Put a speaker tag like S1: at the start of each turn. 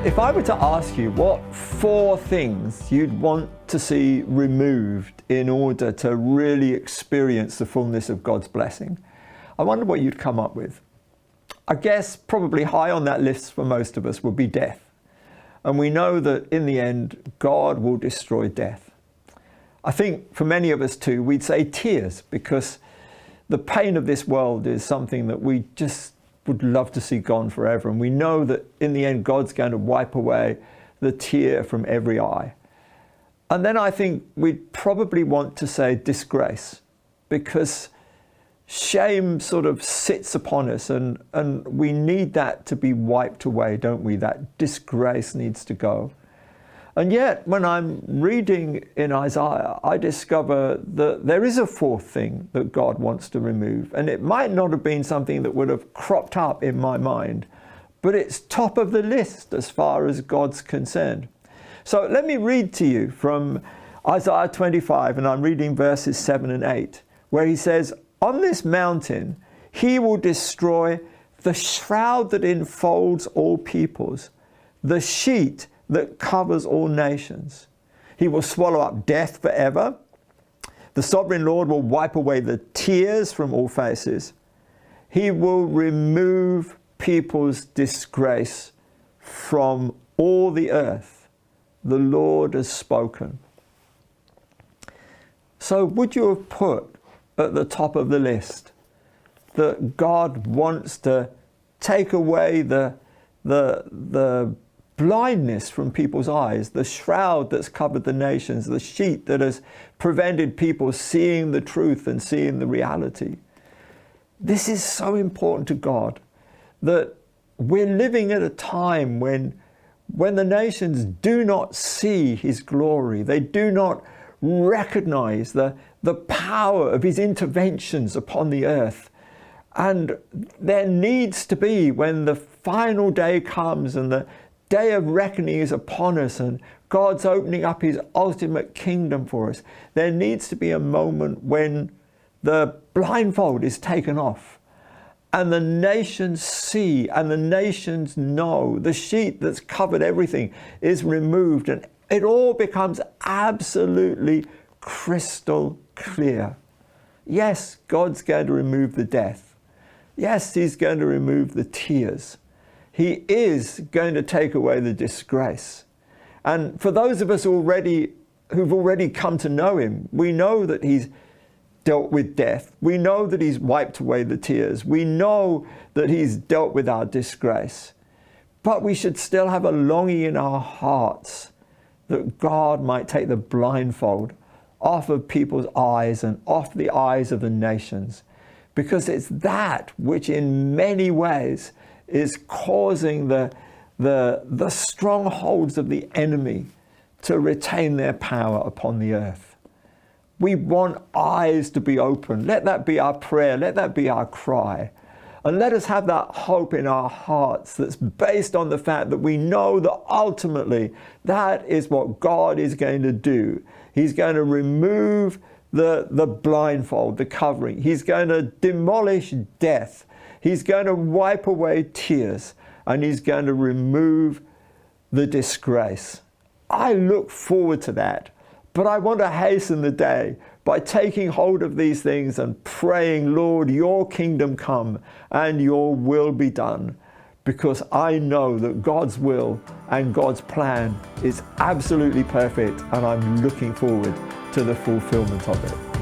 S1: If I were to ask you what 4 things you'd want to see removed in order to really experience the fullness of God's blessing, I wonder what you'd come up with. I guess probably high on that list for most of us would be death. And we know that in the end, God will destroy death. I think for many of us too, we'd say tears, because the pain of this world is something that we just would love to see gone forever. And we know that in the end, God's going to wipe away the tear from every eye. And then I think we'd probably want to say disgrace, because shame sort of sits upon us, and we need that to be wiped away, don't we? That disgrace needs to go. And yet, when I'm reading in Isaiah, I discover that there is a 4th thing that God wants to remove. And it might not have been something that would have cropped up in my mind, but it's top of the list as far as God's concerned. So let me read to you from Isaiah 25, and I'm reading verses 7 and 8, where he says, "On this mountain, he will destroy the shroud that enfolds all peoples, the sheet that covers all nations. He will swallow up death forever. The sovereign Lord will wipe away the tears from all faces. He will remove people's disgrace from all the earth. The Lord has spoken." So would you have put at the top of the list that God wants to take away the blindness from people's eyes, the shroud that's covered the nations, the sheet that has prevented people seeing the truth and seeing the reality? This is so important to God, that we're living at a time when the nations do not see his glory. They do not recognize the power of his interventions upon the earth. And there needs to be, when the final day comes and the day of reckoning is upon us and God's opening up his ultimate kingdom for us, there needs to be a moment when the blindfold is taken off and the nations see and the nations know, the sheet that's covered everything is removed, and it all becomes absolutely crystal clear. Yes, God's going to remove the death. Yes, he's going to remove the tears. He is going to take away the disgrace. And for those of us who've already come to know him, we know that he's dealt with death. We know that he's wiped away the tears. We know that he's dealt with our disgrace. But we should still have a longing in our hearts that God might take the blindfold off of people's eyes and off the eyes of the nations, because it's that which in many ways is causing the strongholds of the enemy to retain their power upon the earth. We want eyes to be open. Let that be our prayer. Let that be our cry. And let us have that hope in our hearts that's based on the fact that we know that ultimately that is what God is going to do. He's going to remove the blindfold, the covering. He's going to demolish death. He's going to wipe away tears, and he's going to remove the disgrace. I look forward to that, but I want to hasten the day by taking hold of these things and praying, Lord, your kingdom come and your will be done, because I know that God's will and God's plan is absolutely perfect, and I'm looking forward to the fulfillment of it.